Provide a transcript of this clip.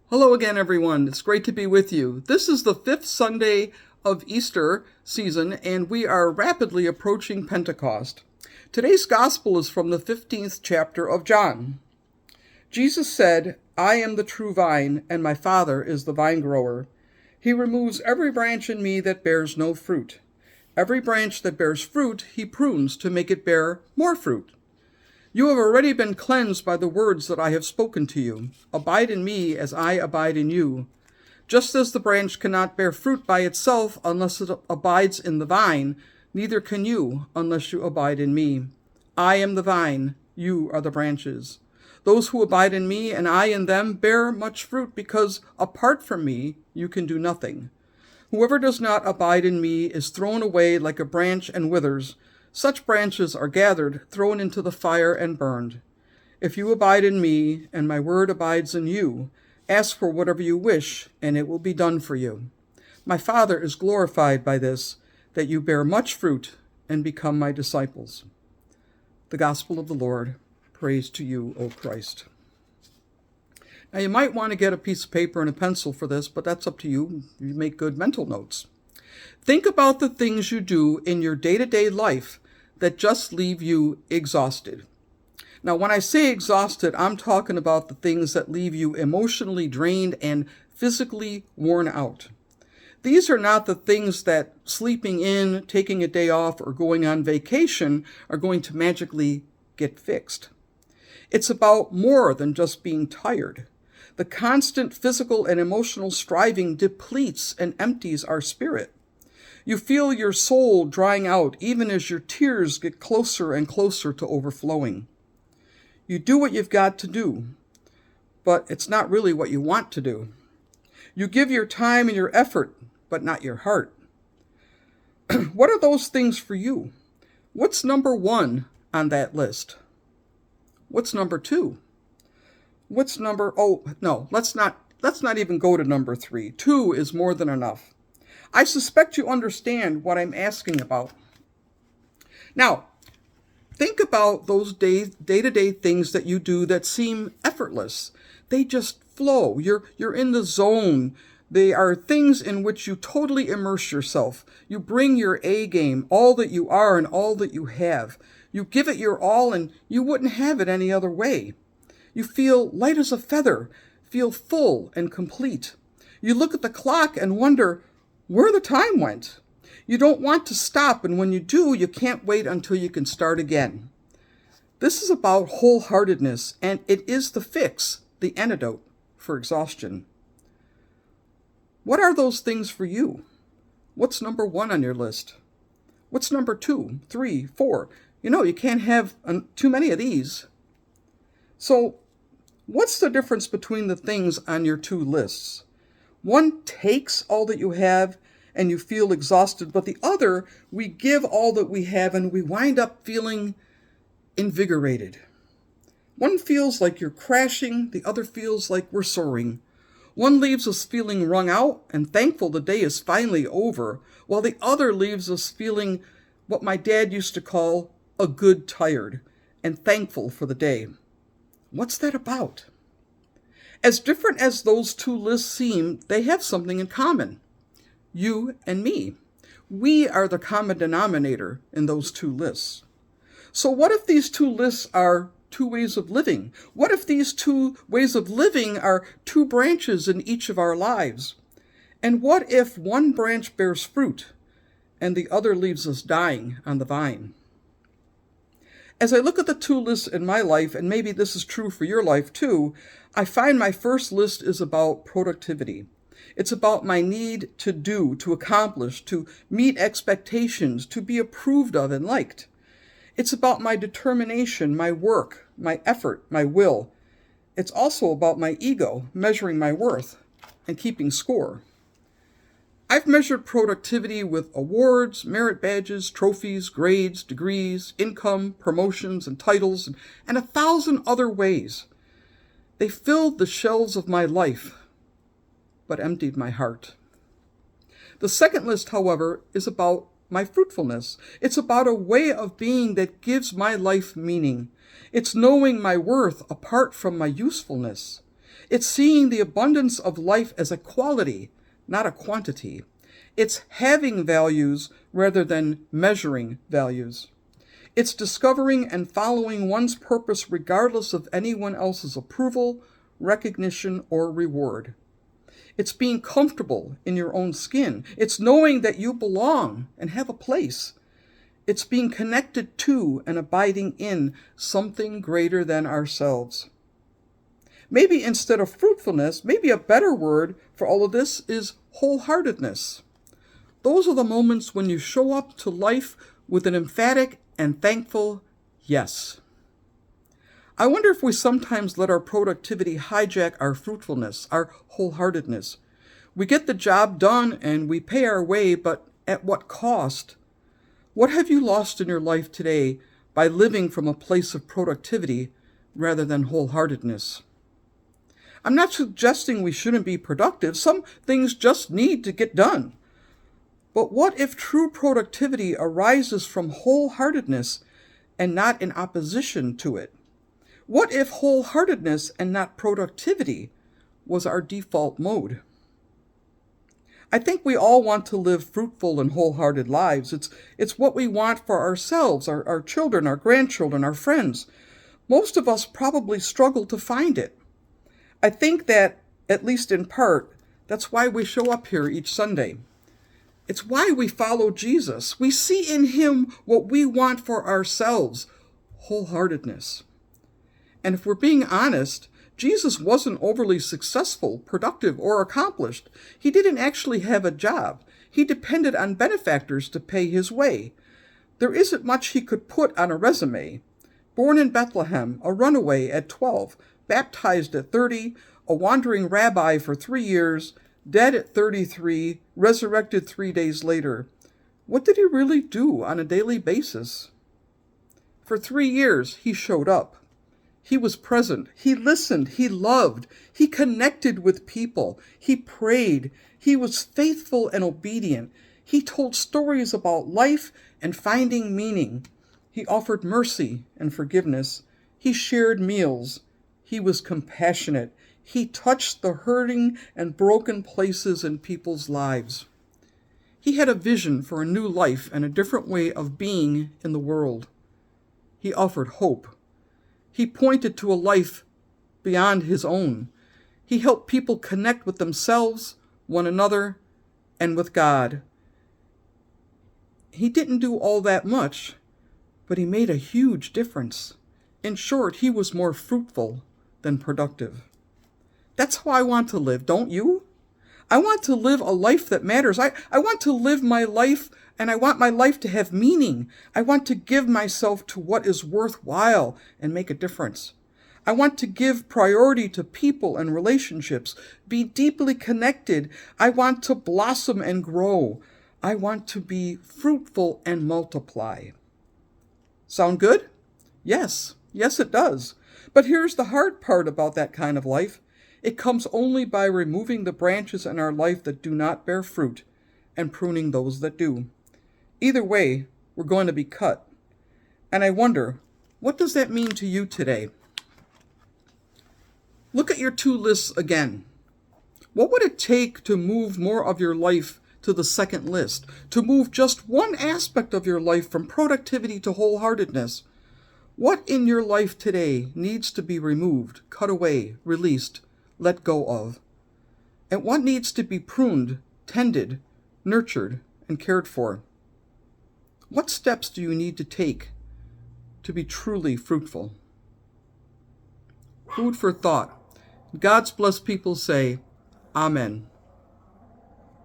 Hello again, everyone. It's great to be with you. This is the fifth Sunday of Easter season, and we are rapidly approaching Pentecost. Today's gospel is from the 15th chapter of John. Jesus said, "I am the true vine, and my Father is the vine grower. He removes every branch in me that bears no fruit. Every branch that bears fruit, he prunes to make it bear more fruit. You have already been cleansed by the words that I have spoken to you. Abide in me as I abide in you. Just as the branch cannot bear fruit by itself unless it abides in the vine, neither can you unless you abide in me. I am the vine, you are the branches. Those who abide in me and I in them bear much fruit, because apart from me you can do nothing. Whoever does not abide in me is thrown away like a branch and withers. Such branches are gathered, thrown into the fire, and burned. If you abide in me, and my word abides in you, ask for whatever you wish, and it will be done for you. My Father is glorified by this, that you bear much fruit and become my disciples." The Gospel of the Lord. Praise to you, O Christ. Now, you might want to get a piece of paper and a pencil for this, but that's up to you. You make good mental notes. Think about the things you do in your day-to-day life that just leave you exhausted. Now, when I say exhausted, I'm talking about the things that leave you emotionally drained and physically worn out. These are not the things that sleeping in, taking a day off, or going on vacation are going to magically get fixed. It's about more than just being tired. The constant physical and emotional striving depletes and empties our spirit. You feel your soul drying out even as your tears get closer and closer to overflowing. You do what you've got to do, but it's not really what you want to do. You give your time and your effort, but not your heart. What are those things for you? What's number one on that list? What's number two? Let's not even go to number three. Two is more than enough. I suspect you understand what I'm asking about. Now, think about those day-to-day things that you do that seem effortless. They just flow. You're in the zone. They are things in which you totally immerse yourself. You bring your A game, all that you are and all that you have. You give it your all, and you wouldn't have it any other way. You feel light as a feather, feel full and complete. You look at the clock and wonder where the time went. You don't want to stop, and when you do, you can't wait until you can start again. This is about wholeheartedness, and it is the fix, the antidote for exhaustion. What are those things for you? What's number one on your list? What's number 2, 3, 4? You can't have too many of these. So, what's the difference between the things on your two lists? One takes all that you have and you feel exhausted, but the other, we give all that we have and we wind up feeling invigorated. One feels like you're crashing, the other feels like we're soaring. One leaves us feeling wrung out and thankful the day is finally over, while the other leaves us feeling what my dad used to call a good tired and thankful for the day. What's that about? As different as those two lists seem, they have something in common. You and me. We are the common denominator in those two lists. So what if these two lists are two ways of living? What if these two ways of living are two branches in each of our lives? And what if one branch bears fruit and the other leaves us dying on the vine? As I look at the two lists in my life, and maybe this is true for your life too, I find my first list is about productivity. It's about my need to do, to accomplish, to meet expectations, to be approved of and liked. It's about my determination, my work, my effort, my will. It's also about my ego, measuring my worth and keeping score. I've measured productivity with awards, merit badges, trophies, grades, degrees, income, promotions, and titles, and 1,000 other ways. They filled the shelves of my life, but emptied my heart. The second list, however, is about my fruitfulness. It's about a way of being that gives my life meaning. It's knowing my worth apart from my usefulness. It's seeing the abundance of life as a quality, not a quantity. It's having values rather than measuring values. It's discovering and following one's purpose regardless of anyone else's approval, recognition, or reward. It's being comfortable in your own skin. It's knowing that you belong and have a place. It's being connected to and abiding in something greater than ourselves. Maybe instead of fruitfulness, maybe a better word for all of this is wholeheartedness. Those are the moments when you show up to life with an emphatic and thankful yes. I wonder if we sometimes let our productivity hijack our fruitfulness, our wholeheartedness. We get the job done and we pay our way, but at what cost? What have you lost in your life today by living from a place of productivity rather than wholeheartedness? I'm not suggesting we shouldn't be productive. Some things just need to get done. But what if true productivity arises from wholeheartedness and not in opposition to it? What if wholeheartedness and not productivity was our default mode? I think we all want to live fruitful and wholehearted lives. It's what we want for ourselves, our children, our grandchildren, our friends. Most of us probably struggle to find it. I think that, at least in part, that's why we show up here each Sunday. It's why we follow Jesus. We see in him what we want for ourselves, wholeheartedness. And if we're being honest, Jesus wasn't overly successful, productive, or accomplished. He didn't actually have a job. He depended on benefactors to pay his way. There isn't much he could put on a resume. Born in Bethlehem, a runaway at 12, baptized at 30, a wandering rabbi for 3 years, dead at 33, resurrected 3 days later. What did he really do on a daily basis? For 3 years, he showed up. He was present. He listened. He loved. He connected with people. He prayed. He was faithful and obedient. He told stories about life and finding meaning. He offered mercy and forgiveness. He shared meals. He was compassionate. He touched the hurting and broken places in people's lives. He had a vision for a new life and a different way of being in the world. He offered hope. He pointed to a life beyond his own. He helped people connect with themselves, one another, and with God. He didn't do all that much, but he made a huge difference. In short, he was more fruitful than productive. That's how I want to live, don't you? I want to live a life that matters. I want to live my life, and I want my life to have meaning. I want to give myself to what is worthwhile and make a difference. I want to give priority to people and relationships, be deeply connected. I want to blossom and grow. I want to be fruitful and multiply. Sound good? Yes, it does. But here's the hard part about that kind of life. It comes only by removing the branches in our life that do not bear fruit and pruning those that do. Either way, we're going to be cut. And I wonder, what does that mean to you today? Look at your 2 lists again. What would it take to move more of your life to the second list, to move just one aspect of your life from productivity to wholeheartedness? What in your life today needs to be removed, cut away, released, let go of? And what needs to be pruned, tended, nurtured, and cared for? What steps do you need to take to be truly fruitful? Food for thought. God's blessed people say, Amen.